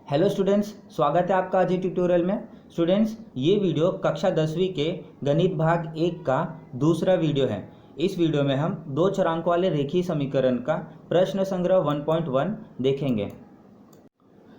Hello students, स्वागत है आपका आज के ट्यूटोरियल में। स्टूडेंट्स, ये वीडियो कक्षा 10वीं के गणित भाग 1 का दूसरा वीडियो है। इस वीडियो में हम दो चरांकों वाले रेखीय समीकरण का प्रश्न संग्रह 1.1 देखेंगे।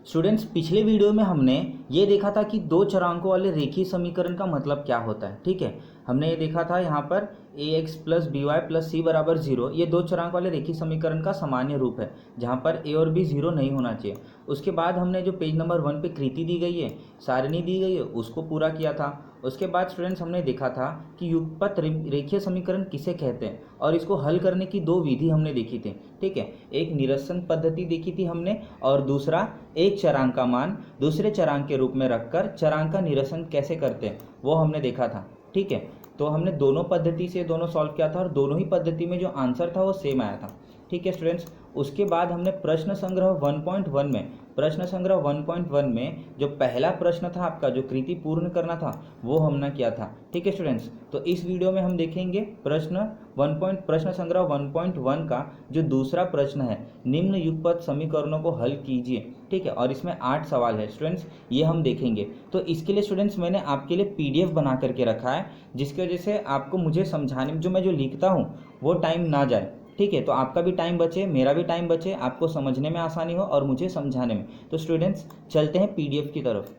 स्टूडेंट्स, पिछले वीडियो में हमने ये देखा था कि दो चरांकों वाले रेखीय समीकरण का मतलब क्या होता है। ठीक है, हमने ये देखा था यहाँ पर ax plus b y plus c बराबर 0, ये दो चरांक वाले रेखीय समीकरण का सामान्य रूप है जहाँ पर a और b 0 नहीं होना चाहिए। उसके बाद हमने जो पेज नंबर 1 पे कृति दी गई है, सारणी दी गई है, उसको पूरा किया था। उसके बाद स्टूडेंट्स हमने देखा था कि युगपत रेखीय समीकरण किसे कहते हैं और इसको हल करने की दो विधि हमने देखी थी। ठीक है, एक निरसन पद्धति देखी थी हमने और दूसरा एक चरांक का मान दूसरे चरांक के रूप में रखकर चरांक का निरसन कैसे करते हैं वो हमने देखा था। ठीक है, तो हमने दोनों पद्धति से दोनों सॉल्व किया था और दोनों ही पद्धति में जो आंसर था वो सेम आया था। ठीक है स्टूडेंट्स, उसके बाद हमने प्रश्न संग्रह 1.1 में जो पहला प्रश्न था आपका, जो कृति पूर्ण करना था, वो हमने किया था। ठीक है स्टूडेंट्स, तो इस वीडियो में हम देखेंगे प्रश्न संग्रह 1.1 का जो दूसरा प्रश्न है, निम्न युगपत समीकरणों को हल कीजिए। ठीक है, और इसमें 8 सवाल है स्टूडेंट्स, ये हम देखेंगे। तो इसके लिए स्टूडेंट्स मैंने आपके लिए PDF बना करके रखा है, जिसकी वजह से आपको मुझे समझाने में जो लिखता हूँ वो टाइम ना जाए। ठीक है, तो आपका भी टाइम बचे, मेरा भी टाइम बचे, आपको समझने में आसानी हो और मुझे समझाने में। तो स्टूडेंट्स चलते हैं PDF की तरफ।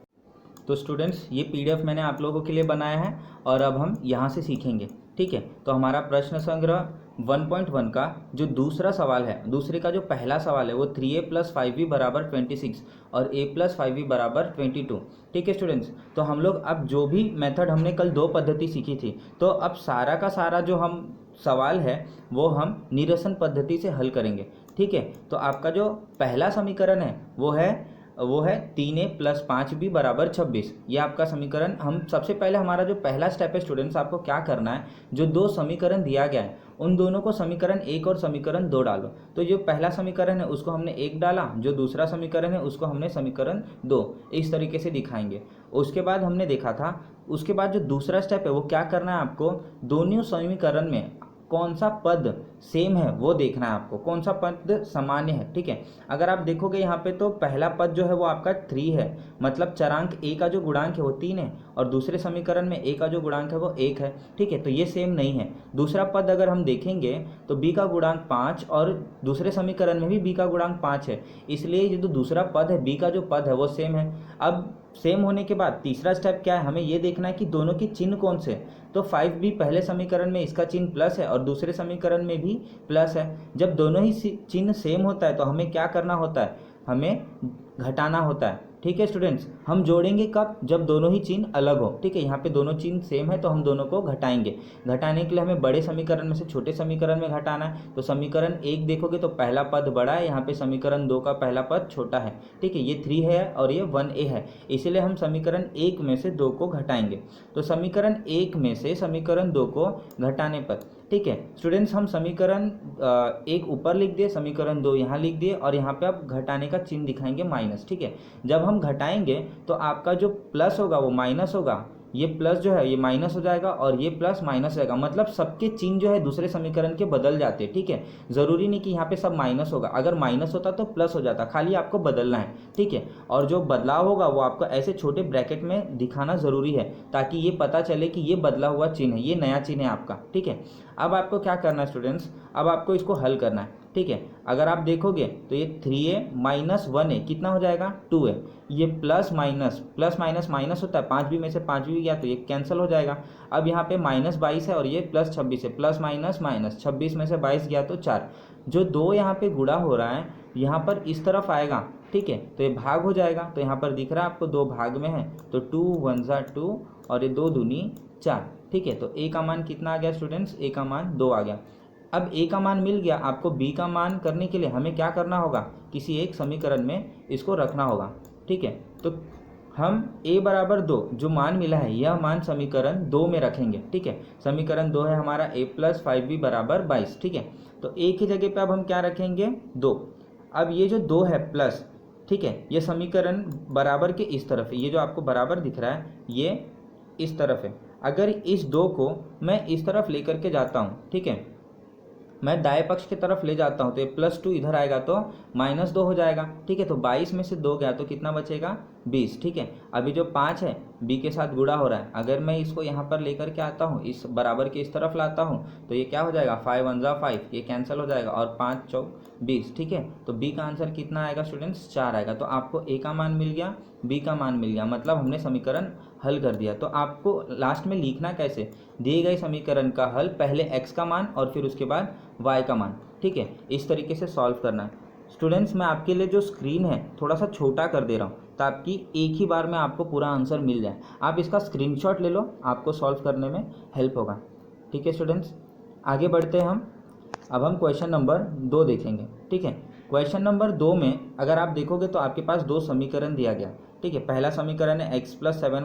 तो स्टूडेंट्स, ये PDF मैंने आप लोगों के लिए बनाया है और अब हम यहाँ से सीखेंगे। ठीक है, तो हमारा प्रश्न संग्रह 1.1 का जो दूसरा सवाल है, दूसरे का जो पहला सवाल है वो 3a + 5b = 26 और a + 5b = 22। ठीक है स्टूडेंट्स, तो हम लोग अब जो भी मेथड हमने कल दो पद्धति सीखी थी, तो अब सारा का सारा जो हम सवाल है वो हम निरसन पद्धति से हल करेंगे। ठीक है, तो आपका जो पहला समीकरण है वो है 3a + 5b = 26। ये आपका समीकरण, हम सबसे पहले हमारा जो पहला स्टेप है स्टूडेंट्स, आपको क्या करना है, जो दो समीकरण दिया गया है उन दोनों को समीकरण 1 और समीकरण 2 डालो। तो जो पहला समीकरण है उसको हमने 1 डाला, जो दूसरा समीकरण है उसको हमने समीकरण 2, इस तरीके से दिखाएंगे। उसके बाद हमने देखा था, उसके बाद जो दूसरा स्टेप है वो क्या करना है आपको, दोनों समीकरण में कौन सा पद सेम है वो देखना है आपको, कौन सा पद सामान्य है। ठीक है, अगर आप देखोगे यहाँ पे तो पहला पद जो है वो आपका 3 है, मतलब चरांक a का जो गुणांक है वो 3 है और दूसरे समीकरण में a का जो गुणांक है वो 1 है। ठीक है, तो ये सेम नहीं है। दूसरा पद अगर हम देखेंगे तो b का गुणांक 5 और दूसरे समीकरण में भी b का गुणांक 5 है, इसलिए ये जो दूसरा पद है, b का जो पद है वो सेम है। अब सेम होने के बाद तीसरा स्टेप क्या है, हमें ये देखना है कि दोनों के चिन्ह कौन से। तो 5b पहले समीकरण में इसका चिन्ह प्लस है और दूसरे समीकरण में भी प्लस है। जब दोनों ही चिन्ह सेम होता है तो हमें क्या करना होता है, हमें घटाना होता है। ठीक है स्टूडेंट्स, हम जोड़ेंगे कब, जब दोनों ही चिन्ह अलग हो। ठीक है, यहाँ पे दोनों चिन्ह सेम है तो हम दोनों को घटाएंगे। घटाने के लिए हमें बड़े समीकरण में से छोटे समीकरण में घटाना है। तो समीकरण 1 देखोगे तो पहला पद बड़ा है, यहाँ पे समीकरण 2 का पहला पद छोटा है। ठीक है, ये 3 है और ये 1a है, इसीलिए हम समीकरण 1 में से 2 को घटाएंगे। तो समीकरण 1 में से समीकरण 2 को घटाने पर, ठीक है स्टूडेंट्स, हम समीकरण 1 ऊपर लिख दिए, समीकरण 2 यहाँ लिख दिए और यहाँ पे आप घटाने का चिन्ह दिखाएंगे माइनस। ठीक है, जब हम घटाएंगे तो आपका जो प्लस होगा वो माइनस होगा, ये प्लस जो है ये माइनस हो जाएगा और ये प्लस माइनस रहेगा, मतलब सबके चिन्ह जो है दूसरे समीकरण के बदल जाते हैं। ठीक है, ज़रूरी नहीं कि यहाँ पे सब माइनस होगा, अगर माइनस होता तो प्लस हो जाता, खाली आपको बदलना है। ठीक है, और जो बदलाव होगा वो आपको ऐसे छोटे ब्रैकेट में दिखाना ज़रूरी है ताकि ये पता चले कि ये बदला हुआ चिन्ह है, ये नया चिन्ह है आपका। ठीक है, अब आपको क्या करना है स्टूडेंट्स, अब आपको इसको हल करना है। ठीक है, अगर आप देखोगे तो ये 3a - 1a कितना हो जाएगा, 2a। ये प्लस माइनस माइनस होता है, 5b में से 5b गया तो ये कैंसिल हो जाएगा। अब यहाँ पे -22 है और ये +26 है, प्लस माइनस 26 में से 22 गया तो 4। जो 2 यहाँ पे गुणा हो रहा है यहाँ पर इस तरफ आएगा। ठीक है, तो ये भाग हो जाएगा, तो यहाँ पर दिख रहा है आपको 2 भाग में है, तो 2 × 1 = 2 और ये 2 दूनी 4। ठीक है, तो a का मान कितना आ गया स्टूडेंट्स, a का मान 2 आ गया। अब a का मान मिल गया, आपको b का मान करने के लिए हमें क्या करना होगा, किसी एक समीकरण में इसको रखना होगा। ठीक है, तो हम a = 2 जो मान मिला है यह मान समीकरण 2 में रखेंगे। ठीक है, समीकरण 2 है हमारा a + 5b = 22। ठीक है, तो a की जगह पे अब हम क्या रखेंगे, 2। अब ये जो 2 है प्लस, ठीक है, ये समीकरण बराबर के इस तरफ है, ये जो आपको बराबर दिख रहा है ये इस तरफ है। अगर इस 2 को मैं इस तरफ लेकर के जाता हूँ, ठीक है, मैं दाएं पक्ष की तरफ ले जाता हूँ तो ये +2 इधर आएगा तो -2 हो जाएगा। ठीक है, तो 22 में से 2 गया तो कितना बचेगा 20। ठीक है, अभी जो 5 है b के साथ गुणा हो रहा है, अगर मैं इसको यहाँ पर लेकर के आता हूँ, इस बराबर के इस तरफ लाता हूँ तो ये क्या हो जाएगा 5 1 जा 5, ये कैंसिल हो जाएगा और 5 चौक 20। ठीक है, तो b का आंसर कितना आएगा स्टूडेंट्स 4 आएगा। तो आपको a का मान मिल गया, b का मान मिल गया, मतलब हमने समीकरण हल कर दिया। तो आपको लास्ट में लिखना कैसे, दिए गए समीकरण का हल, पहले x का मान और फिर उसके बाद y का मान। ठीक है, इस तरीके से सॉल्व करना है। स्टूडेंट्स मैं आपके लिए जो स्क्रीन है थोड़ा सा छोटा कर दे रहा हूँ ताकि एक ही बार में आपको पूरा आंसर मिल जाए। आप इसका स्क्रीनशॉट ले लो, आपको सॉल्व करने में हेल्प होगा। ठीक है स्टूडेंट्स, आगे बढ़ते हैं हम। अब हम क्वेश्चन नंबर 2 देखेंगे। ठीक है, क्वेश्चन नंबर 2 में अगर आप देखोगे तो आपके पास 2 समीकरण दिया गया। ठीक है, पहला समीकरण है x + 7y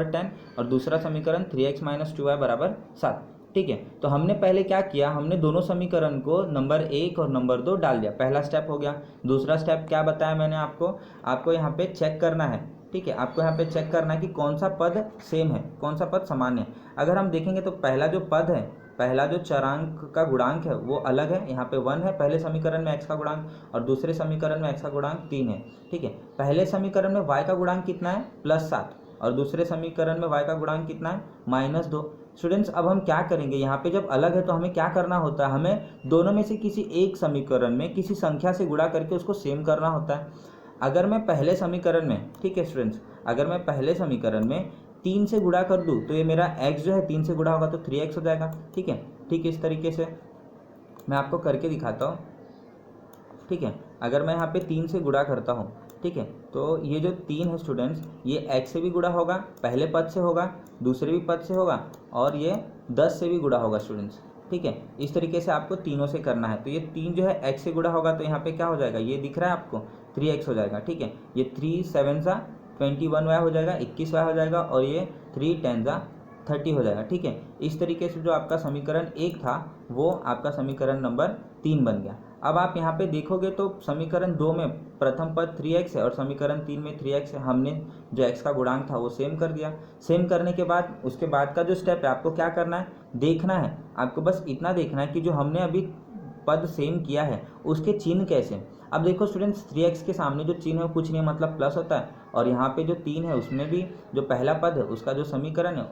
= 10 और दूसरा समीकरण 3x - 2y = 7। ठीक है, तो हमने पहले क्या किया, हमने दोनों समीकरण को नंबर 1 और नंबर 2 डाल दिया, पहला स्टेप हो गया। दूसरा स्टेप क्या बताया मैंने आपको यहाँ पे चेक करना है। ठीक है, आपको यहाँ पे चेक करना है कि कौन सा पद सेम है, कौन सा पद समान है। अगर हम देखेंगे तो पहला जो पद है, पहला जो चरांक का गुणांक है वो अलग है, यहाँ पे 1 है पहले समीकरण में x का गुणांक और दूसरे समीकरण में x का गुणांक 3 है। ठीक है, पहले समीकरण में y का गुणांक कितना है +7 और दूसरे समीकरण में y का गुणांक कितना है -2। स्टूडेंट्स अब हम क्या करेंगे, यहाँ पे जब अलग है तो हमें क्या करना होता है, हमें दोनों में से किसी एक समीकरण में किसी संख्या से गुणा करके उसको सेम करना होता है। अगर मैं पहले समीकरण में, ठीक है स्टूडेंट्स, अगर मैं पहले समीकरण में 3 से गुणा कर दूँ तो ये मेरा x जो है 3 से गुणा होगा तो 3x हो जाएगा। ठीक है, ठीक इस तरीके से मैं आपको करके दिखाता हूँ। ठीक है, अगर मैं यहाँ पे 3 से गुणा करता हूँ, ठीक है, तो ये जो 3 है स्टूडेंट्स, ये x से भी गुणा होगा, पहले पद से होगा, दूसरे भी पद से होगा और ये 10 से भी गुणा होगा स्टूडेंट्स। ठीक है, इस तरीके से आपको तीनों से करना है। तो ये 3 जो है x से गुणा होगा तो यहाँ पे क्या हो जाएगा, ये दिख रहा है आपको 3x हो जाएगा। ठीक है, ये 3 7 सा 21y हो जाएगा, 21y हो जाएगा और ये 3 10 सा 30 हो जाएगा। ठीक है, इस तरीके से जो आपका समीकरण 1 था वो आपका समीकरण नंबर 3 बन गया। अब आप यहाँ पे देखोगे तो समीकरण 2 में प्रथम पद 3x है और समीकरण 3 में 3x है, हमने जो x का गुणांक था वो सेम कर दिया। सेम करने के बाद उसके बाद का जो स्टेप है, आपको क्या करना है, देखना है, आपको बस इतना देखना है कि जो हमने अभी पद सेम किया है उसके चिन्ह कैसे। अब देखो स्टूडेंट्स, 3x के सामने जो चिन्ह है वो कुछ नहीं मतलब प्लस होता है और यहाँ पे जो 3 है उसमें भी जो पहला पद है उसका जो समीकरण है,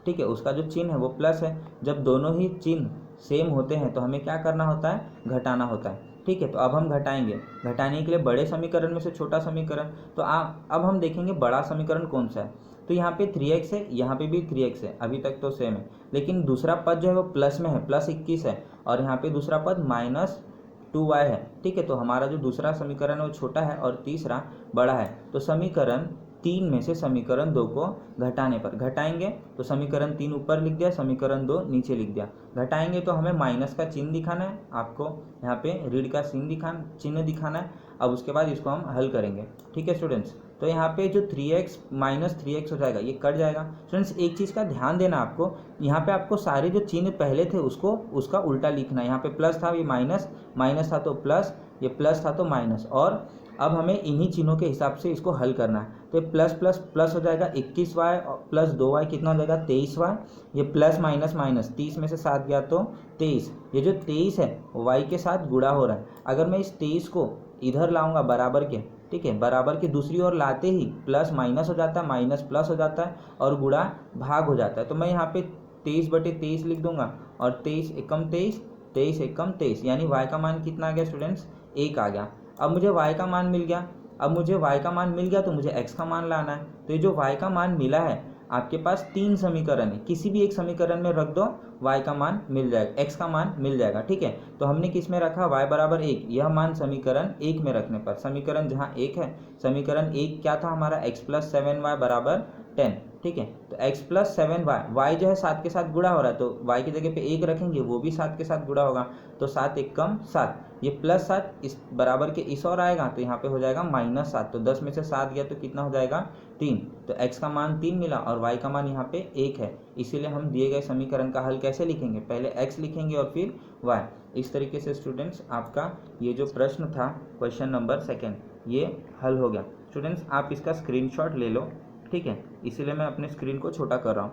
ठीक है, उसका जो चिन्ह है वो प्लस है। जब दोनों ही चिन्ह सेम होते हैं तो हमें क्या करना होता है, घटाना होता है। ठीक है, तो अब हम घटाएंगे, घटाने के लिए बड़े समीकरण में से छोटा समीकरण, तो अब हम देखेंगे बड़ा समीकरण कौन सा है। तो यहाँ पे 3x है, यहाँ पे भी 3x है, अभी तक तो सेम है, लेकिन दूसरा पद जो है वो प्लस में है, +21 है और यहाँ पे दूसरा पद -2y है। ठीक है, तो हमारा जो दूसरा समीकरण है वो छोटा है और तीसरा बड़ा है। तो समीकरण 3 में से समीकरण 2 को घटाने पर, घटाएंगे तो समीकरण 3 ऊपर लिख दिया, समीकरण 2 नीचे लिख दिया। घटाएंगे तो हमें माइनस का चिन्ह दिखाना है, आपको यहाँ पे ऋण का चिन्ह दिखाना है। अब उसके बाद इसको हम हल करेंगे। ठीक है स्टूडेंट्स, तो यहाँ पे जो 3x - 3x हो जाएगा ये कट जाएगा। स्टूडेंट्स एक चीज़ का ध्यान देना आपको, यहाँ पे आपको सारे जो चिन्ह पहले थे उसका उल्टा लिखना है। यहाँ पे प्लस था, ये माइनस था तो प्लस, ये प्लस था तो माइनस, और अब हमें इन्हीं चिन्हों के हिसाब से इसको हल करना है। तो ये प्लस प्लस प्लस हो जाएगा 21y + 2y कितना हो जाएगा 23y, ये प्लस माइनस माइनस 30 में से 7 गया तो 23, ये जो 23 है y के साथ गुणा हो रहा है। अगर मैं इस 23 को इधर लाऊंगा बराबर के, ठीक है, बराबर के दूसरी ओर लाते ही प्लस माइनस हो जाता है, माइनस प्लस हो जाता है और गुणा भाग हो जाता है। तो मैं यहाँ पे 23/23 लिख दूंगा और 23 एकम 23, 23 एकम 23, यानी y का मान कितना आ गया स्टूडेंट्स, 1 आ गया। अब मुझे y का मान मिल गया, तो मुझे x का मान लाना है। तो ये जो y का मान मिला है, आपके पास 3 समीकरण है, किसी भी एक समीकरण में रख दो, y का मान मिल जाएगा, x का मान मिल जाएगा। ठीक है, तो हमने किस में रखा, y = 1, यह मान समीकरण 1 में रखने पर, समीकरण जहाँ 1 है, समीकरण 1 क्या था हमारा, x + 7y = 10। ठीक है, तो x + 7y, y जो है 7 के साथ गुणा हो रहा है तो y की जगह पे 1 रखेंगे, वो भी 7 के साथ गुणा होगा, तो 7 एकम 7, ये +7 इस बराबर के इस और आएगा तो यहाँ पे हो जाएगा -7, तो 10 में से 7 गया तो कितना हो जाएगा 3। तो x का मान 3 मिला और y का मान यहाँ पे 1 है, इसीलिए हम दिए गए समीकरण का हल कैसे लिखेंगे, पहले x लिखेंगे और फिर y। इस तरीके से स्टूडेंट्स आपका ये जो प्रश्न था क्वेश्चन नंबर 2 ये हल हो गया। स्टूडेंट्स आप इसका स्क्रीनशॉट ले लो, ठीक है, इसीलिए मैं अपने स्क्रीन को छोटा कर रहा हूँ,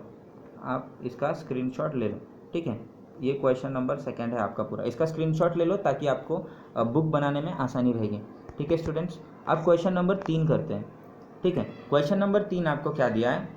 आप इसका स्क्रीनशॉट ले लो। ठीक है, ये क्वेश्चन नंबर 2 है आपका पूरा। इसका स्क्रीनशॉट ले लो ताकि आपको बुक बनाने में आसानी रहेगी। ठीक है स्टूडेंट्स, अब क्वेश्चन नंबर 3 करते हैं। ठीक है, क्वेश्चन नंबर 3 आपको क्या दिया है,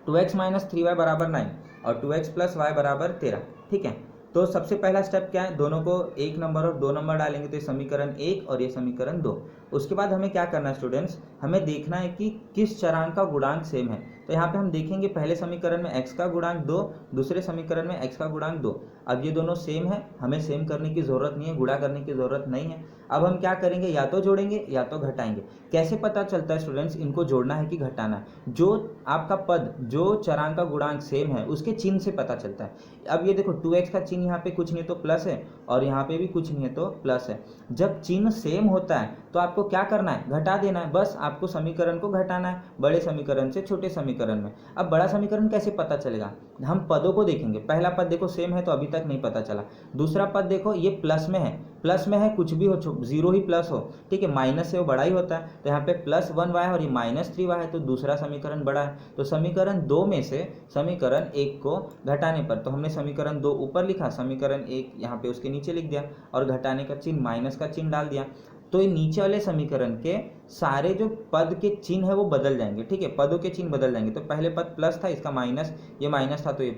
2x माइनस 3y बराबर 9 और 2x प्लस वाई बराबर 13। ठीक है, तो सबसे पहला स्टेप क्या है, दोनों को 1 नंबर और 2 नंबर डालेंगे तो ये समीकरण 1 और ये समीकरण 2। उसके बाद हमें क्या करना है स्टूडेंट्स, हमें देखना है कि किस चरांक का गुणांक सेम है। तो यहाँ पे हम देखेंगे पहले समीकरण में x का गुणांक 2, दूसरे समीकरण में x का गुणांक 2। अब ये दोनों सेम है, हमें सेम करने की ज़रूरत नहीं है, गुणा करने की ज़रूरत नहीं है। अब हम क्या करेंगे, या तो जोड़ेंगे या तो घटाएंगे। कैसे पता चलता है स्टूडेंट्स इनको जोड़ना है कि घटाना है, जो आपका पद जो चरांक का गुणांक सेम है उसके चिन्ह से पता चलता है। अब ये देखो 2x का चिन्ह यहाँ पे कुछ नहीं तो प्लस है और यहाँ पे भी कुछ नहीं है तो प्लस है। जब चिन्ह सेम होता है तो आपको क्या करना है, घटा देना है। बस आपको समीकरण को घटाना है बड़े समीकरण से छोटे समीकरण में। अब बड़ा समीकरण कैसे पता चलेगा, हम पदों को देखेंगे। पहला पद देखो सेम है तो अभी तक नहीं पता चला। दूसरा पद देखो ये प्लस में है, प्लस में है कुछ भी हो, 0 ही प्लस हो, ठीक है, माइनस से वो बड़ा ही होता है। तो यहाँ पे प्लस 1y है और ये माइनस 3y है, तो दूसरा समीकरण बड़ा है। तो समीकरण 2 में से समीकरण 1 को घटाने पर, तो हमने समीकरण 2 ऊपर लिखा, समीकरण 1 यहाँ पे उसके नीचे लिख दिया और घटाने का चिन्ह माइनस का चिन्ह डाल दिया। तो ये नीचे वाले समीकरण के सारे जो पद के चिन्ह है वो बदल जाएंगे। ठीक है, पदों के चिन्ह बदल जाएंगे। तो पहले पद प्लस था, इसका माइनस, ये माइनस था तो ये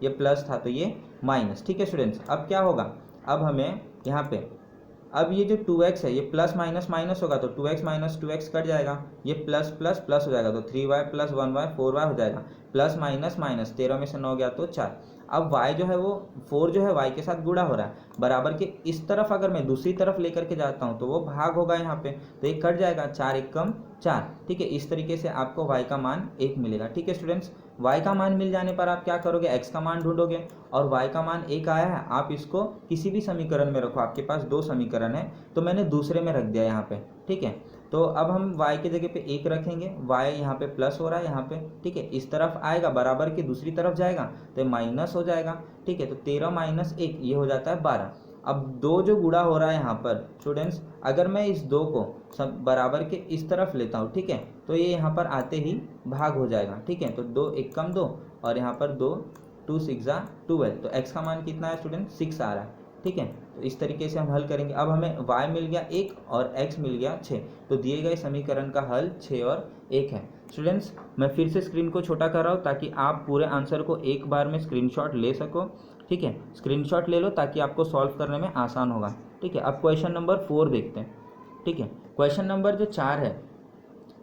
प्लस था तो ये माइनस। ठीक है स्टूडेंट्स, अब क्या होगा, अब हमें यहाँ पे, अब ये जो 2x है ये प्लस माइनस माइनस होगा तो 2x माइनस 2x कट जाएगा, ये प्लस प्लस प्लस हो जाएगा तो 3y प्लस 1y 4y हो जाएगा। प्लस माइनस माइनस 13 में से 9 गया तो 4। अब y जो है वो 4 जो है y के साथ गुणा हो रहा है, बराबर के इस तरफ अगर मैं दूसरी तरफ लेकर के जाता हूँ तो वो भाग होगा यहाँ पे, तो एक कट जाएगा, 4 एकम 4। ठीक है, इस तरीके से आपको y का मान 1 मिलेगा। ठीक है स्टूडेंट्स, y का मान मिल जाने पर आप क्या करोगे, x का मान ढूंढोगे और y का मान 1 आया है, आप इसको किसी भी समीकरण में रखो। आपके पास 2 समीकरण है तो मैंने दूसरे में रख दिया यहाँ पे। ठीक है, तो अब हम y के जगह पे 1 रखेंगे, y यहाँ पे प्लस हो रहा है यहाँ पे। ठीक है, इस तरफ आएगा, बराबर के दूसरी तरफ जाएगा तो माइनस हो जाएगा। ठीक है, तो 13 माइनस 1 ये हो जाता है 12। अब 2 जो गुणा हो रहा है यहाँ पर स्टूडेंट्स, अगर मैं इस 2 को सब बराबर के इस तरफ लेता हूँ, ठीक है, तो ये यहाँ पर आते ही भाग हो जाएगा। ठीक है, तो 2 एकम 2 और यहाँ पर 2 2 6 12, तो x का मान कितना है स्टूडेंट, 6 आ रहा है। ठीक है, तो इस तरीके से हम हल करेंगे। अब हमें y मिल गया 1 और x मिल गया 6, तो दिए गए समीकरण का हल 6 और 1 है। स्टूडेंट्स, मैं फिर से स्क्रीन को छोटा कर रहा हूँ ताकि आप पूरे आंसर को एक बार में स्क्रीनशॉट ले सको। ठीक है, स्क्रीनशॉट ले लो ताकि आपको सॉल्व करने में आसान होगा। ठीक है, अब क्वेश्चन नंबर 4 देखते हैं। ठीक है, क्वेश्चन नंबर जो 4 है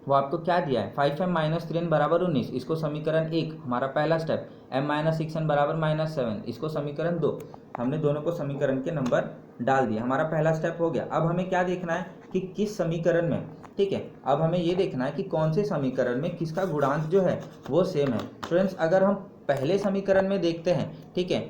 वो आपको क्या दिया है, 5m माइनस 3n बराबर 19, इसको समीकरण 1 हमारा पहला स्टेप, m माइनस 6n बराबर -7, इसको समीकरण 2। हमने दोनों को समीकरण के नंबर डाल दिया, हमारा पहला स्टेप हो गया। अब हमें क्या देखना है कि किस समीकरण में, ठीक है, अब हमें ये देखना है कि कौन से समीकरण में किसका गुणांक जो है वो सेम है। स्टूडेंट्स, अगर हम पहले समीकरण में देखते हैं, ठीक है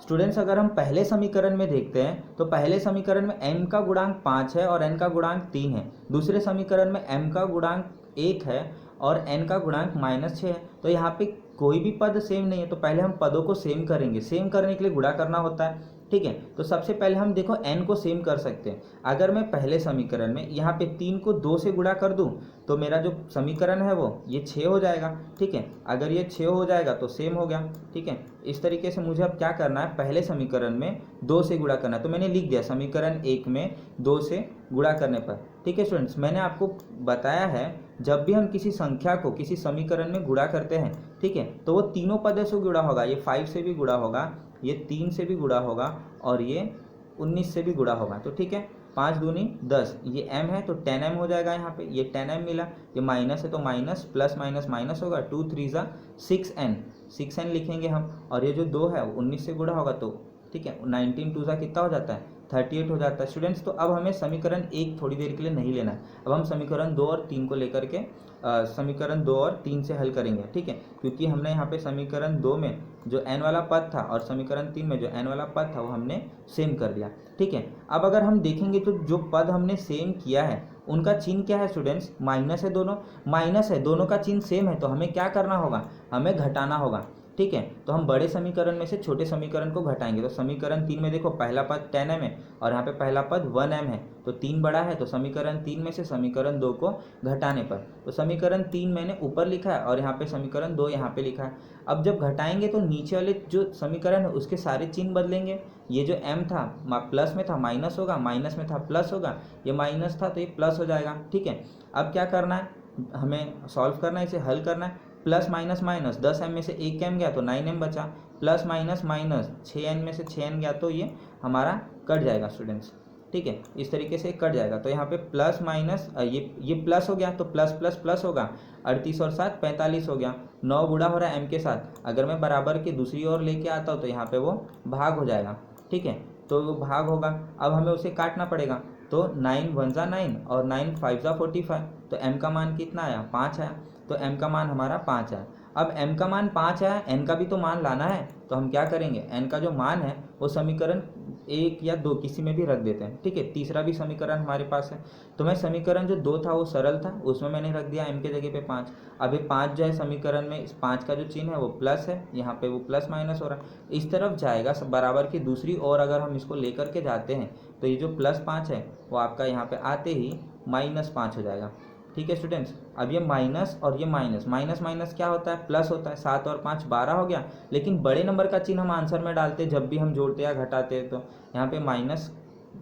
स्टूडेंट्स, अगर हम पहले समीकरण में देखते हैं तो पहले समीकरण में m का गुणांक 5 है और n का गुणांक 3 है। दूसरे समीकरण में m का गुणांक 1 है और n का गुणांक -6 है। तो यहाँ पे कोई भी पद सेम नहीं है, तो पहले हम पदों को सेम करेंगे। सेम करने के लिए गुणा करना होता है। ठीक है, तो सबसे पहले हम देखो n को सेम कर सकते हैं। अगर मैं पहले समीकरण में यहाँ पे 3 को 2 से गुणा कर दूँ तो मेरा जो समीकरण है वो ये 6 हो जाएगा। ठीक है, अगर ये 6 हो जाएगा तो सेम हो गया। ठीक है, इस तरीके से मुझे अब क्या करना है, पहले समीकरण में 2 से गुणा करना है। तो मैंने लिख दिया समीकरण 1 में 2 से गुणा करने पर। ठीक है स्टूडेंट्स, मैंने आपको बताया है जब भी हम किसी संख्या को किसी समीकरण में गुणा करते हैं, ठीक है, तो वो तीनों पदों से गुणा होगा। ये 5 से भी गुणा होगा, ये 3 से भी गुणा होगा और ये 19 से भी गुणा होगा। तो ठीक है, 5 दूनी 10, ये m है तो 10m हो जाएगा। यहाँ पे ये 10m मिला, ये माइनस है तो माइनस, प्लस माइनस माइनस होगा, 2 3 6n लिखेंगे हम, और ये जो 2 है 19 से गुणा होगा तो ठीक है 19 2 कितना हो जाता है, 38 हो जाता है। स्टूडेंट्स, तो अब हमें समीकरण 1 थोड़ी देर के लिए नहीं लेना है, अब हम समीकरण 2 और 3 को लेकर के समीकरण 2 और 3 से हल करेंगे। ठीक है, क्योंकि हमने यहाँ पे समीकरण 2 में जो n वाला पद था और समीकरण 3 में जो n वाला पद था वो हमने सेम कर दिया। ठीक है, अब अगर हम देखेंगे तो जो पद हमने सेम किया है उनका चिन्ह क्या है स्टूडेंट्स, माइनस है, दोनों माइनस है, दोनों का चिन्ह सेम है, तो हमें क्या करना होगा, हमें घटाना होगा। ठीक है। तो हम बड़े समीकरण में से छोटे समीकरण को घटाएंगे। तो समीकरण 3 में देखो पहला पद 10m है और यहाँ पे पहला पद 1m है, तो 3 बड़ा है, तो समीकरण 3 में से समीकरण 2 को घटाने पर, तो समीकरण 3 मैंने ऊपर लिखा है और यहाँ पे समीकरण 2 यहाँ पे लिखा है। अब जब घटाएंगे तो नीचे वाले जो समीकरण है उसके सारे चिन्ह बदलेंगे। ये जो m था प्लस में था माइनस होगा, माइनस में था प्लस होगा, ये माइनस था तो ये प्लस हो जाएगा। ठीक है, अब क्या करना है, हमें सॉल्व करना है, इसे हल करना है। प्लस माइनस माइनस 10m में से 1m गया तो 9m बचा, प्लस माइनस माइनस 6n में से 6n गया तो ये हमारा कट जाएगा स्टूडेंट्स। ठीक है, इस तरीके से कट जाएगा। तो यहाँ पे प्लस माइनस ये प्लस हो गया तो प्लस प्लस प्लस होगा, 38 और 7 45 हो गया, 9 गुणा हो रहा है m के साथ। अगर मैं बराबर के दूसरी ओर लेके आता हूँ तो यहाँ पे वो भाग हो जाएगा। ठीक है, तो वो भाग होगा। अब हमें उसे काटना पड़ेगा, तो 9 1 जा 9 और 9 5 जा 45, तो m का मान कितना आया 5 आया, तो m का मान हमारा 5 आया। अब m का मान 5 आया, n का भी तो मान लाना है, तो हम क्या करेंगे, n का जो मान है वो समीकरण 1 या 2 किसी में भी रख देते हैं। ठीक है, तीसरा भी समीकरण हमारे पास है, तो मैं समीकरण जो 2 था वो सरल था, उसमें मैंने रख दिया m के जगह पे 5। अब ये 5 जो है समीकरण में, इस 5 का जो चिन्ह है वो प्लस है, यहाँ पे वो प्लस माइनस हो रहा है, इस तरफ जाएगा बराबर की दूसरी ओर। अगर हम इसको लेकर के जाते हैं तो ये जो प्लस 5 है वो आपका यहाँ पे आते ही माइनस 5 हो जाएगा। ठीक है स्टूडेंट्स, अब ये माइनस और ये माइनस, माइनस माइनस क्या होता है, प्लस होता है। 7 और 5 12 हो गया, लेकिन बड़े नंबर का चिन्ह हम आंसर में डालते हैं जब भी हम जोड़ते या घटाते हैं, तो यहाँ पे माइनस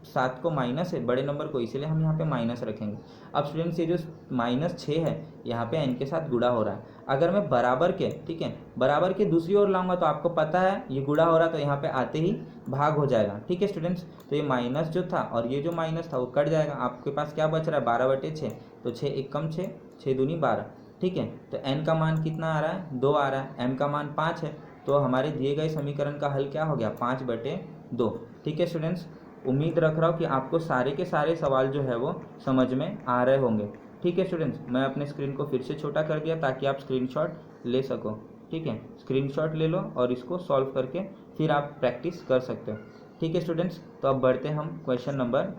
7 को माइनस है, बड़े नंबर को, इसीलिए हम यहाँ पे माइनस रखेंगे। अब स्टूडेंट्स ये जो माइनस 6 है यहाँ पे n के साथ गुणा हो रहा है। अगर मैं बराबर के, ठीक है, बराबर के दूसरी ओर लाऊंगा तो आपको पता है ये गुणा हो रहा है, तो यहाँ पे आते ही भाग हो जाएगा। ठीक है स्टूडेंट्स, तो ये माइनस जो था और ये जो माइनस था वो कट जाएगा। आपके पास क्या बच रहा है 12/6, तो 6 1 कम 6, 6 दूनी 12। ठीक है, तो n का मान कितना आ रहा है 2 आ रहा है, m का मान 5 है, तो हमारे दिए गए समीकरण का हल क्या हो गया 5/2। ठीक है स्टूडेंट्स, उम्मीद रख रहा हूँ कि आपको सारे के सारे सवाल जो है वो समझ में आ रहे होंगे। ठीक है स्टूडेंट्स, मैं अपने स्क्रीन को फिर से छोटा कर दिया ताकि आप स्क्रीनशॉट ले सको। ठीक है, स्क्रीनशॉट ले लो और इसको सॉल्व करके फिर आप प्रैक्टिस कर सकते हो। ठीक है स्टूडेंट्स, तो अब बढ़ते हैं हम क्वेश्चन नंबर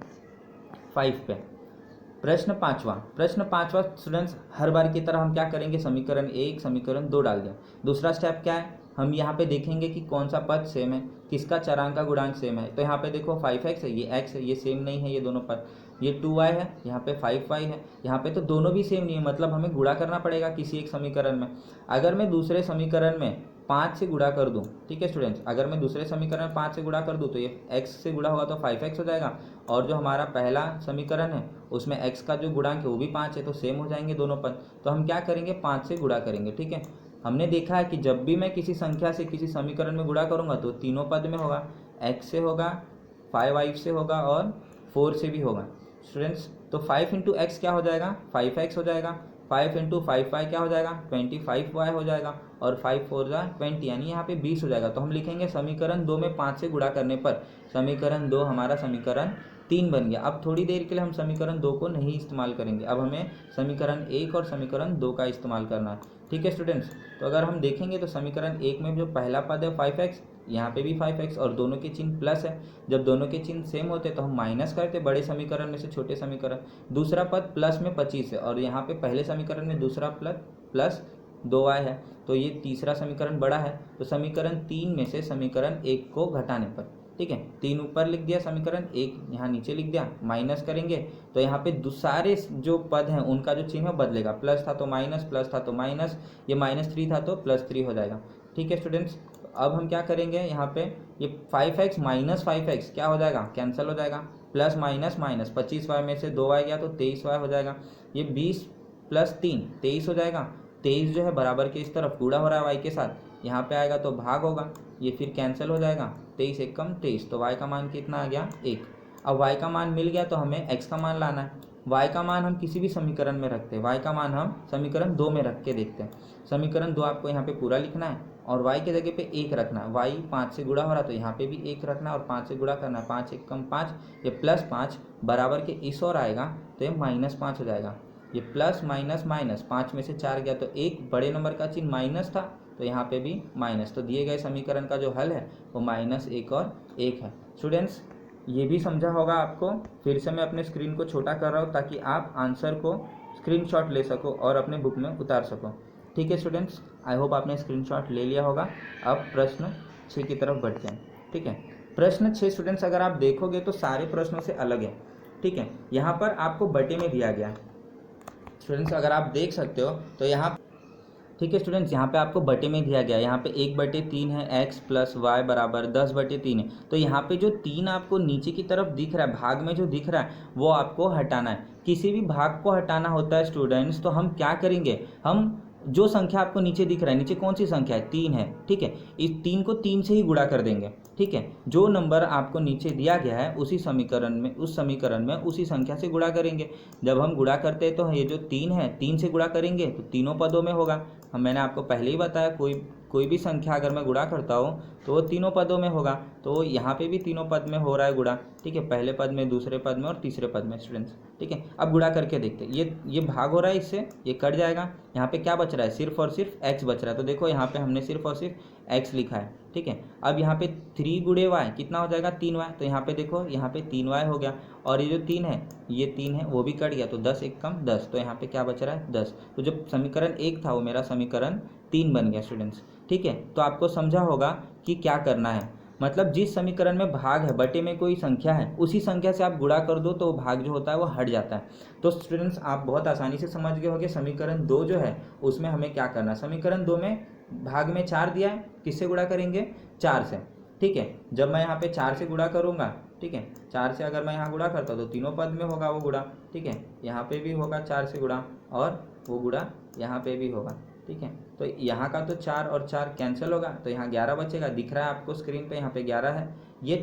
5 पे। प्रश्न 5वां स्टूडेंट्स, हर बार की तरह हम क्या करेंगे, समीकरण 1 समीकरण 2 डाल दिया। दूसरा स्टेप क्या है, हम यहाँ पे देखेंगे कि कौन सा पद सेम है, किसका चरांक का गुणांक सेम है। तो यहाँ पे देखो 5x है, ये x है, ये सेम नहीं है ये दोनों पद। ये 2y है, यहाँ पे 5y है, यहाँ पे तो दोनों भी सेम नहीं है, मतलब हमें गुणा करना पड़ेगा किसी एक समीकरण में। अगर मैं दूसरे समीकरण में 5 से गुणा कर दूँ, ठीक है स्टूडेंट्स, अगर मैं दूसरे समीकरण में 5 से गुणा कर दूँ तो ये x से गुणा होगा तो 5x हो जाएगा, और जो हमारा पहला समीकरण है उसमें x का जो गुणांक है वो भी 5 है, तो सेम हो जाएंगे दोनों पद। तो हम क्या करेंगे 5 से गुणा करेंगे। ठीक है, हमने देखा है कि जब भी मैं किसी संख्या से किसी समीकरण में गुणा करूंगा तो तीनों पद में होगा, x से होगा, 5y से होगा और 4 से भी होगा स्टूडेंट्स। तो 5 इंटू एक्स क्या हो जाएगा 5x हो जाएगा, 5 इंटू 5y क्या हो जाएगा 25y हो जाएगा, और 5 4 जा 20, यानी यहाँ पे 20 हो जाएगा। तो हम लिखेंगे समीकरण 2 में 5 से गुणा करने पर समीकरण 2 हमारा समीकरण 3 बन गया। अब थोड़ी देर के लिए हम समीकरण 2 को नहीं इस्तेमाल करेंगे, अब हमें समीकरण 1 और समीकरण 2 का इस्तेमाल करना है। ठीक है स्टूडेंट्स, तो अगर हम देखेंगे तो समीकरण 1 में जो पहला पद है 5x, यहाँ पे भी 5x और दोनों के चिन्ह प्लस है। जब दोनों के चिन्ह सेम होते तो हम माइनस करते बड़े समीकरण में से छोटे समीकरण। दूसरा पद प्लस में 25 है और यहाँ पे पहले समीकरण में दूसरा प्लस 2y है, तो ये तीसरा समीकरण बड़ा है। तो समीकरण 3 में से समीकरण 1 को घटाने पर, ठीक है, 3 ऊपर लिख दिया, समीकरण 1 यहाँ नीचे लिख दिया, माइनस करेंगे तो यहाँ पे सारे जो पद हैं उनका जो चिन्ह बदलेगा, प्लस था तो माइनस, प्लस था तो माइनस, ये -3 था तो +3 हो जाएगा। ठीक है स्टूडेंट्स, अब हम क्या करेंगे, यहाँ पे ये 5x माइनस 5x क्या हो जाएगा कैंसिल हो जाएगा, प्लस माइनस माइनस 25y में से 2y गया तो 23y हो जाएगा, ये 20 + 3 23 हो जाएगा। 23 जो है बराबर के इस तरफ गुणा हो रहा है y के साथ, यहाँ पे आएगा तो भाग होगा, ये फिर कैंसिल हो जाएगा, 23 1 कम 23, तो y का मान कितना आ गया 1। अब y का मान मिल गया तो हमें x का मान लाना है। y का मान हम किसी भी समीकरण में रखते हैं, y का मान हम समीकरण 2 में रख के देखते हैं। समीकरण 2 आपको यहाँ पे पूरा लिखना है और y के जगह पे 1 रखना है। y 5 से गुणा हो रहा है तो यहाँ पे भी 1 रखना है और 5 से गुणा करना है, 5 1 कम 5, ये +5 बराबर के इस ओर आएगा तो ये -5 हो जाएगा। ये प्लस माइनस माइनस 5 में से 4 गया तो एक बड़े नंबर का चिन्ह माइनस था तो यहाँ पे भी माइनस, तो दिए गए समीकरण का जो हल है वो -1 और 1 है। स्टूडेंट्स, ये भी समझा होगा आपको, फिर से मैं अपने स्क्रीन को छोटा कर रहा हूँ ताकि आप आंसर को स्क्रीनशॉट ले सको और अपने बुक में उतार सको। ठीक है स्टूडेंट्स, आई होप आपने स्क्रीनशॉट ले लिया होगा। अब प्रश्न 6 की तरफ बढ़ते हैं। ठीक है, प्रश्न 6 स्टूडेंट्स अगर आप देखोगे तो सारे प्रश्नों से अलग है। ठीक है, यहाँ पर आपको बटे में दिया गया है स्टूडेंट्स, अगर आप देख सकते हो तो यहाँ, ठीक है स्टूडेंट्स, यहाँ पे आपको बटे में दिया गया है। यहाँ पे 1/3 है, x प्लस वाई बराबर 10/3 है। तो यहाँ पे जो 3 आपको नीचे की तरफ दिख रहा है, भाग में जो दिख रहा है वो आपको हटाना है। किसी भी भाग को हटाना होता है स्टूडेंट्स, तो हम क्या करेंगे, हम जो संख्या आपको नीचे दिख रहा है, नीचे कौन सी संख्या है, 3 है। ठीक है, इस 3 को 3 से ही गुणा कर देंगे। ठीक है, जो नंबर आपको नीचे दिया गया है उसी समीकरण में, उस समीकरण में उसी संख्या से गुणा करेंगे। जब हम गुणा करते हैं तो ये जो 3 है, 3 से गुणा करेंगे तो तीनों पदों में होगा। मैंने आपको पहले ही बताया, कोई भी संख्या अगर मैं गुणा करता हूँ तो वो तीनों पदों में होगा। तो यहाँ पे भी तीनों पद में हो रहा है गुणा। ठीक है, पहले पद में, दूसरे पद में और तीसरे पद में स्टूडेंट्स। ठीक है, अब गुणा करके देखते हैं। ये भाग हो रहा है, इससे ये कट जाएगा। यहाँ पे क्या बच रहा है, सिर्फ और सिर्फ x बच रहा है। तो देखो यहाँ पे हमने सिर्फ और सिर्फ x लिखा है। ठीक है, अब यहाँ पे 3 गुणे y कितना हो जाएगा, 3y। तो यहाँ पे देखो, यहाँ पे 3y हो गया, और ये जो 3 है, ये 3 है, वो भी कट गया। तो 10 एक कम 10, तो यहाँ पे क्या बच रहा है, 10। तो जो समीकरण 1 था वो मेरा समीकरण 3 बन गया स्टूडेंट्स। ठीक है, तो आपको समझा होगा कि क्या करना है। मतलब जिस समीकरण में भाग है, बटे में कोई संख्या है, उसी संख्या से आप गुणा कर दो तो भाग जो होता है वो हट जाता है। तो स्टूडेंट्स आप बहुत आसानी से समझ गए होंगे समीकरण 2 जो है उसमें हमें क्या करना है। समीकरण 2 में भाग में 4 दिया है, किससे गुणा करेंगे, 4 से। ठीक है, जब मैं यहाँ पे 4 से गुणा करूँगा, ठीक है, 4 से अगर मैं यहाँ गुणा करता हूँ तो तीनों पद में होगा वो गुणा। ठीक है, यहाँ पे भी होगा 4 से गुणा, और वो गुणा यहाँ पे भी होगा। ठीक है, तो यहाँ का तो 4 और 4 कैंसिल होगा, तो यहाँ 11 बचेगा। दिख रहा है आपको स्क्रीन पे, यहाँ पे 11 है। ये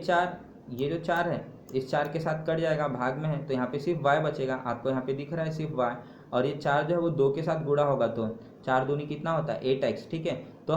जो 4 है इस 4 के साथ कट जाएगा, भाग में है, तो यहाँ पे सिर्फ y बचेगा। आपको यहाँ पे दिख रहा है सिर्फ y, और ये 4 जो है वो 2 के साथ गुणा होगा, तो 4 दूनी कितना होता है, 8x। ठीक है, तो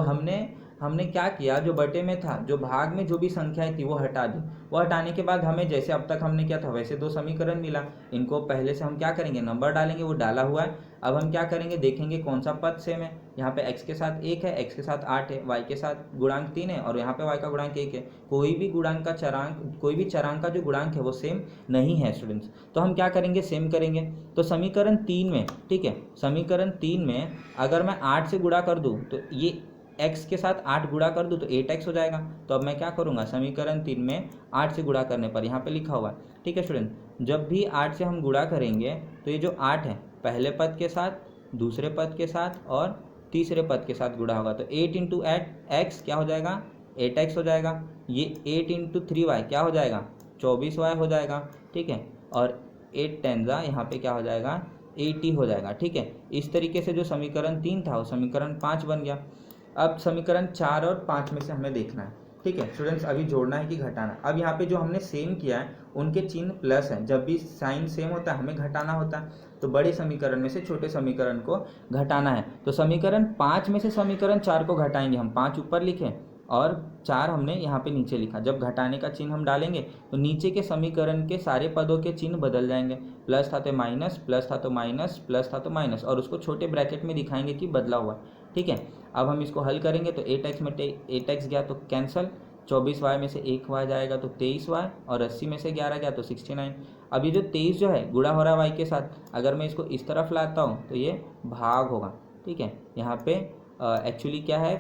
हमने क्या किया, जो बटे में था, जो भाग में जो भी संख्याएं थी वो हटा दी। वो हटाने के बाद हमें जैसे अब तक हमने किया था वैसे 2 समीकरण मिला। इनको पहले से हम क्या करेंगे, नंबर डालेंगे, वो डाला हुआ है। अब हम क्या करेंगे, देखेंगे कौन सा पद सेम है। यहाँ पे x के साथ 1 है, x के साथ 8 है, y के साथ गुणांक 3 है, और यहाँ पे y का गुणांक 1 है। कोई भी चरांक का जो गुणांक है वो सेम नहीं है स्टूडेंट्स। तो हम क्या करेंगे, सेम करेंगे। तो समीकरण 3 में, ठीक है, समीकरण 3 में अगर मैं 8 से गुणा कर दूँ तो ये x के साथ 8 गुणा कर दूँ तो 8x हो जाएगा। तो अब मैं क्या करूँगा, समीकरण 3 में 8 से गुणा करने पर, यहाँ पे लिखा हुआ है, ठीक है स्टूडेंट, जब भी 8 से हम गुणा करेंगे तो ये जो 8 है पहले पद के साथ, दूसरे पद के साथ और तीसरे पद के साथ गुणा होगा। तो 8 इंटू x क्या हो जाएगा, 8x हो जाएगा। ये 8 इंटू 3y क्या हो जाएगा, 24y हो जाएगा। ठीक है, और 8 टेंजा यहाँ पे क्या हो जाएगा, 80 हो जाएगा। ठीक है, इस तरीके से जो समीकरण 3 था वो समीकरण 5 बन गया। अब समीकरण 4 और 5 में से हमें देखना है। ठीक है स्टूडेंट्स, अभी जोड़ना है कि घटाना है। अब यहाँ पे जो हमने सेम किया है उनके चिन्ह प्लस है। जब भी साइन सेम होता है हमें घटाना होता है, तो बड़े समीकरण में से छोटे समीकरण को घटाना है। तो समीकरण 5 में से समीकरण 4 को घटाएंगे हम। 5 ऊपर लिखे और 4 हमने यहाँ पे नीचे लिखा। जब घटाने का चिन्ह हम डालेंगे तो नीचे के समीकरण के सारे पदों के चिन्ह बदल जाएंगे। प्लस था तो माइनस, प्लस था तो माइनस, प्लस था तो माइनस, और उसको छोटे ब्रैकेट में दिखाएंगे कि बदला हुआ। ठीक है, अब हम इसको हल करेंगे तो 8x में 8x गया तो कैंसल, 24y में से 1y जाएगा तो 23y, और 80 में से 11 गया तो 69। अब ये जो 23 जो है गुणा हो रहा है y के साथ, अगर मैं इसको इस तरफ लाता हूँ तो ये भाग होगा। ठीक है, यहाँ पे एक्चुअली क्या है,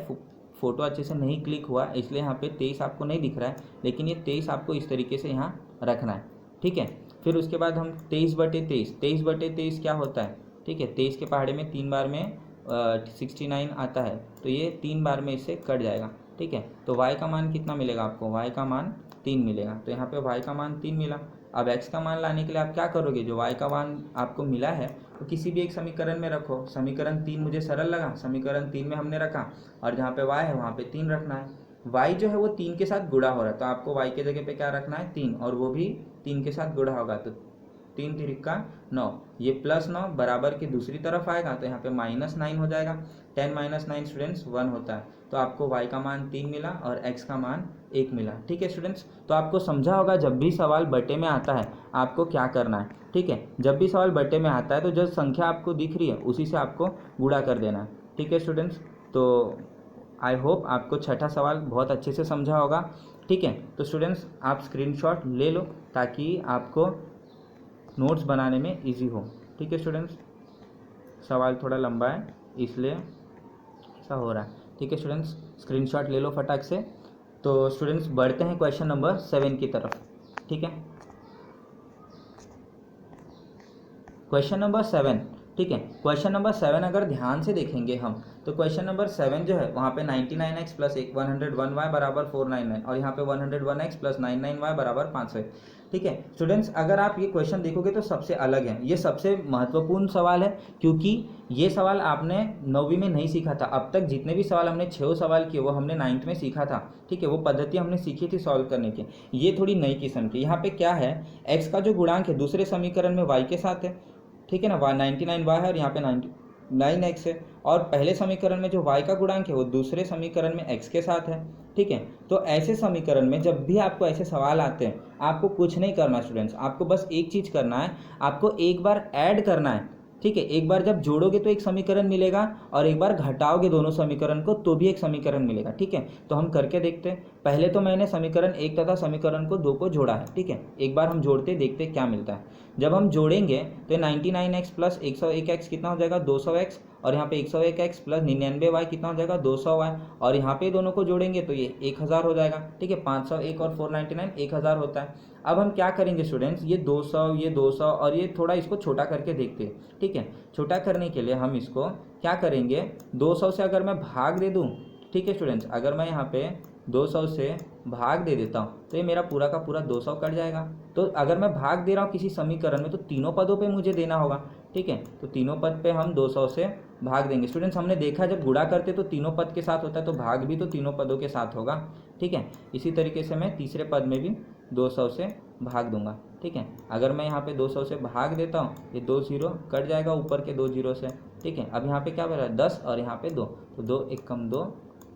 फ़ोटो अच्छे से नहीं क्लिक हुआ इसलिए यहाँ पे 23 आपको नहीं दिख रहा है, लेकिन ये 23 आपको इस तरीके से यहाँ रखना है। ठीक है, फिर उसके बाद हम 23/23 क्या होता है। ठीक है, 23 के पहाड़े में 3 बार में 69 आता है, तो ये 3 बार में इससे कट जाएगा। ठीक है, तो y का मान कितना मिलेगा आपको, y का मान 3 मिलेगा। तो यहाँ पे y का मान 3 मिला। अब x का मान लाने के लिए आप क्या करोगे, जो y का मान आपको मिला है तो किसी भी एक समीकरण में रखो। समीकरण 3 मुझे सरल लगा, समीकरण 3 में हमने रखा, और जहाँ पे y है वहाँ पे 3 रखना है। y जो है वो 3 के साथ गुणा हो रहा है, तो आपको y के जगह पे क्या रखना है, 3, और वो भी 3 के साथ गुणा होगा, तो 3 तिरिका 9, ये +9 बराबर की दूसरी तरफ आएगा तो यहाँ पे -9 हो जाएगा। 10 - 9 स्टूडेंट्स 1 होता है। तो आपको y का मान 3 मिला और x का मान 1 मिला। ठीक है स्टूडेंट्स, तो आपको समझा होगा जब भी सवाल बटे में आता है आपको क्या करना है। ठीक है, जब भी सवाल बटे में आता है तो जो संख्या आपको दिख रही है उसी से आपको गुणा कर देना है। ठीक है स्टूडेंट्स, तो आई होप आपको छठा सवाल बहुत अच्छे से समझा होगा। ठीक है, तो स्टूडेंट्स आप स्क्रीनशॉट ले लो ताकि आपको नोट्स बनाने में इजी हो। ठीक है स्टूडेंट्स, सवाल थोड़ा लंबा है इसलिए ऐसा हो रहा है। ठीक है स्टूडेंट्स, स्क्रीनशॉट ले लो फटाक से। तो स्टूडेंट्स बढ़ते हैं क्वेश्चन नंबर 7 की तरफ। ठीक है, क्वेश्चन नंबर 7। ठीक है, क्वेश्चन नंबर 7 अगर ध्यान से देखेंगे हम, तो क्वेश्चन नंबर 7 जो है वहाँ पे 99x प्लस 101y बराबर 499 और यहाँ पे 101x प्लस 99y बराबर 500। ठीक है स्टूडेंट्स, अगर आप ये क्वेश्चन देखोगे तो सबसे अलग है, ये सबसे महत्वपूर्ण सवाल है, क्योंकि ये सवाल आपने 9वीं में नहीं सीखा था। अब तक जितने भी सवाल हमने 6 सवाल किए वो हमने 9th में सीखा था। ठीक है, वो पद्धति हमने सीखी थी सॉल्व करने की। ये थोड़ी नई किस्म की। यहाँ पे क्या है, x का जो गुणांक है दूसरे समीकरण में y के साथ है। ठीक है ना, 99y है और यहाँ पे 9x है, और पहले समीकरण में जो y का गुणांक है वो दूसरे समीकरण में x के साथ है। ठीक है, तो ऐसे समीकरण में जब भी आपको ऐसे सवाल आते हैं, आपको कुछ नहीं करना स्टूडेंट्स, आपको बस एक चीज़ करना है, आपको एक बार ऐड करना है। ठीक है, एक बार जब जोड़ोगे तो एक समीकरण मिलेगा और एक बार घटाओगे दोनों समीकरण को तो भी एक समीकरण मिलेगा। ठीक है, तो हम करके देखते हैं। पहले तो मैंने समीकरण 1 तथा समीकरण को 2 को जोड़ा है। ठीक है, एक बार हम जोड़ते देखते क्या मिलता है। जब हम जोड़ेंगे तो 99x प्लस 101x कितना हो जाएगा 200x, और यहाँ पे 101x प्लस 99y कितना हो जाएगा 200y, और यहाँ पे दोनों को जोड़ेंगे तो ये 1000 हो जाएगा। ठीक है, 501 और 499 1000 होता है। अब हम क्या करेंगे स्टूडेंट्स, ये 200 और ये थोड़ा इसको छोटा करके देखते हैं। ठीक है, छोटा करने के लिए हम इसको क्या करेंगे, 200 से अगर मैं भाग दे दूँ, ठीक है स्टूडेंट्स, अगर मैं यहाँ पे 200 से भाग दे देता हूँ तो ये मेरा पूरा का पूरा 200 कट जाएगा। तो अगर मैं भाग दे रहा हूँ किसी समीकरण में तो तीनों पदों पे मुझे देना होगा। ठीक है, तो तीनों पद पे हम 200 से भाग देंगे। स्टूडेंट्स हमने देखा जब गुणा करते तो तीनों पद के साथ होता है, तो भाग भी तो तीनों पदों के साथ होगा। ठीक है, इसी तरीके से मैं तीसरे पद में भी 200 से भाग दूंगा। ठीक है, अगर मैं यहाँ पे 200 से भाग देता हूँ, ये 2 0 कट जाएगा ऊपर के 2 0 से। ठीक है, अब यहाँ पे क्या बच रहा है 10 और यहाँ पे 2, तो 2 1 कम 2,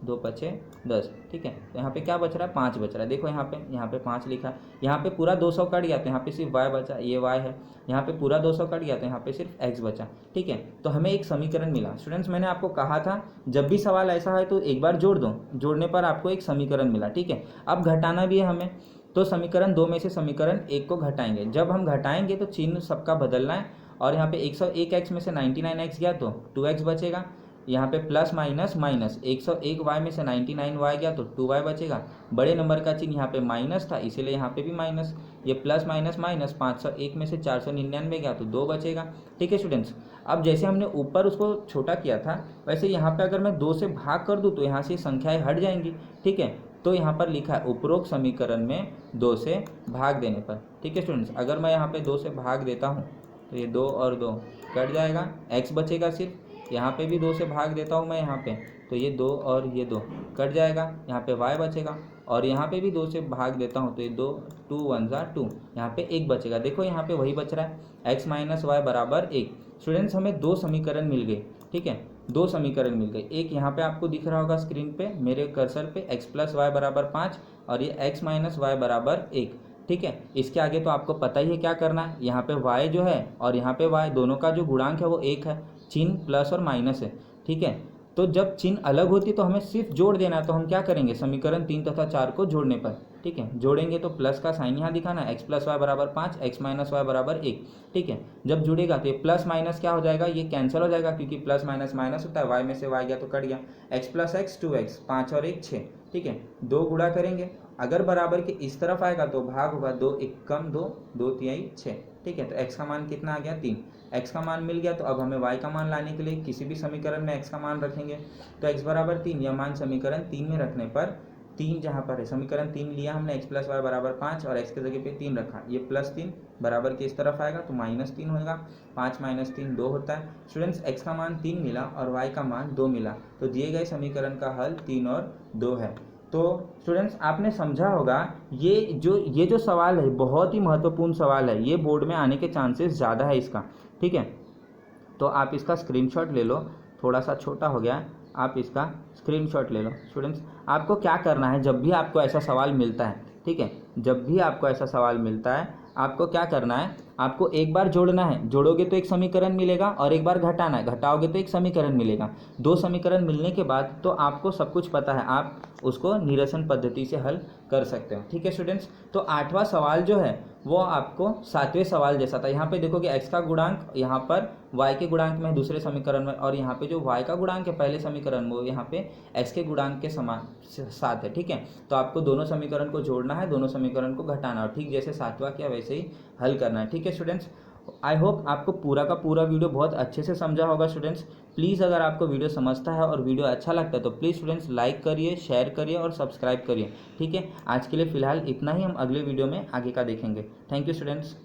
2 पचे 10। ठीक है, तो यहाँ पे क्या बच रहा है 5 बच रहा है। देखो यहाँ पे 5 लिखा है, यहाँ पे पूरा 200 कट गया तो यहाँ पे सिर्फ y बचा, ये y है। यहाँ पे पूरा 200 कट गया तो यहाँ पे सिर्फ x बचा। ठीक है, तो हमें एक समीकरण मिला। स्टूडेंट्स मैंने आपको कहा था जब भी सवाल ऐसा है तो एक बार जोड़ दो, जोड़ने पर आपको एक समीकरण मिला। ठीक है, अब घटाना भी है हमें, तो समीकरण 2 में से समीकरण 1 को घटाएंगे। जब हम घटाएंगे तो चिन्ह सबका बदलना है, और यहाँ पे 101x में से 99x गया तो 2x बचेगा। यहाँ पे प्लस माइनस माइनस, 101y में से 99y गया तो 2y बचेगा। बड़े नंबर का चिन्ह यहाँ पे माइनस था इसीलिए यहाँ पे भी माइनस। ये प्लस माइनस माइनस, 501 में से 499 गया तो 2 बचेगा। ठीक है स्टूडेंट्स, अब जैसे हमने ऊपर उसको छोटा किया था वैसे यहाँ पे अगर मैं 2 से भाग कर दूँ तो यहाँ से संख्याएँ हट जाएंगी। ठीक है, तो यहाँ पर लिखा है उपरोक्त समीकरण में 2 से भाग देने पर। ठीक है स्टूडेंट्स, अगर मैं यहाँ पे 2 से भाग देता हूँ तो ये 2 और 2 कट जाएगा, x बचेगा सिर्फ। यहाँ पे भी 2 से भाग देता हूँ मैं यहाँ पे, तो ये 2 और ये 2 कट जाएगा, यहाँ पे y बचेगा। और यहाँ पे भी 2 से भाग देता हूँ तो ये 2 2 1 2, यहाँ पे 1 बचेगा। देखो यहाँ पे वही बच रहा है x माइनस वाई बराबर 1। स्टूडेंट्स हमें 2 समीकरण मिल गए। ठीक है, 2 समीकरण मिल गए। एक यहाँ पे आपको दिख रहा होगा स्क्रीन पे मेरे कर्सर पे x प्लस वाई बराबर 5 और ये x माइनस वाई बराबर 1। ठीक है, इसके आगे तो आपको पता ही है क्या करना है। यहाँ पे y जो है और यहाँ पे y दोनों का जो गुणांक है वो 1 है, चिन्ह प्लस और माइनस है। ठीक है, तो जब चिन्ह अलग होती तो हमें सिर्फ जोड़ देना है, तो हम क्या करेंगे समीकरण 3 तथा 4 को जोड़ने पर। ठीक है, जोड़ेंगे तो प्लस का साइन यहाँ दिखाना, x प्लस वाई बराबर 5, x माइनस वाई बराबर 1। ठीक है, जब जुड़ेगा तो ये प्लस माइनस क्या हो जाएगा, ये कैंसिल हो जाएगा क्योंकि प्लस माइनस माइनस होता है, y में से y गया तो कट गया, x प्लस एक्स 2x, 5 और 1 6। ठीक है, 2 गुणा करेंगे, अगर बराबर के इस तरफ आएगा तो भाग होगा, 2 1 कम 2, 2 3 6। ठीक है, तो x का मान कितना आ गया 3। x का मान मिल गया, तो अब हमें y का मान लाने के लिए किसी भी समीकरण में x का मान रखेंगे, तो x बराबर 3, यह मान समीकरण 3 में रखने पर 3 जहाँ पर है समीकरण 3 लिया हमने, x प्लस वाई बराबर 5 और x के जगह पे 3 रखा, ये प्लस 3 बराबर के इस तरफ आएगा तो माइनस 3 होगा, 5 माइनस 3 2 होता है। स्टूडेंट्स x का मान 3 मिला और y का मान 2 मिला, तो दिए गए समीकरण का हल 3 और 2 है। तो स्टूडेंट्स आपने समझा होगा ये जो सवाल है बहुत ही महत्वपूर्ण सवाल है, ये बोर्ड में आने के चांसेस ज़्यादा है इसका। ठीक है, तो आप इसका स्क्रीनशॉट ले लो, थोड़ा सा छोटा हो गया है, आप इसका स्क्रीनशॉट ले लो। स्टूडेंट्स आपको क्या करना है जब भी आपको ऐसा सवाल मिलता है, ठीक है, जब भी आपको ऐसा सवाल मिलता है आपको क्या करना है, आपको एक बार जोड़ना है, जोड़ोगे तो एक समीकरण मिलेगा, और एक बार घटाना है, घटाओगे तो एक समीकरण मिलेगा। 2 समीकरण मिलने के बाद तो आपको सब कुछ पता है, आप उसको निरसन पद्धति से हल कर सकते हो। ठीक है स्टूडेंट्स, तो 8वां सवाल जो है वो आपको 7वें सवाल जैसा था। यहाँ पे देखोगे x का गुणांक यहाँ पर y के गुणांक में है दूसरे समीकरण में, और यहाँ पे जो y का गुणांक है पहले समीकरण में वो यहाँ पे x के गुणांक के समान साथ है। ठीक है, तो आपको दोनों समीकरण को जोड़ना है, दोनों समीकरण को घटाना है, ठीक जैसे सातवां किया वैसे ही हल करना है। ठीक है स्टूडेंट्स, आई होप आपको पूरा का पूरा वीडियो बहुत अच्छे से समझा होगा स्टूडेंट्स। प्लीज़ अगर आपको वीडियो समझता है और वीडियो अच्छा लगता है तो प्लीज़ स्टूडेंट्स लाइक करिए, शेयर करिए और सब्सक्राइब करिए। ठीक है, आज के लिए फ़िलहाल इतना ही, हम अगले वीडियो में आगे का देखेंगे। Thank you students.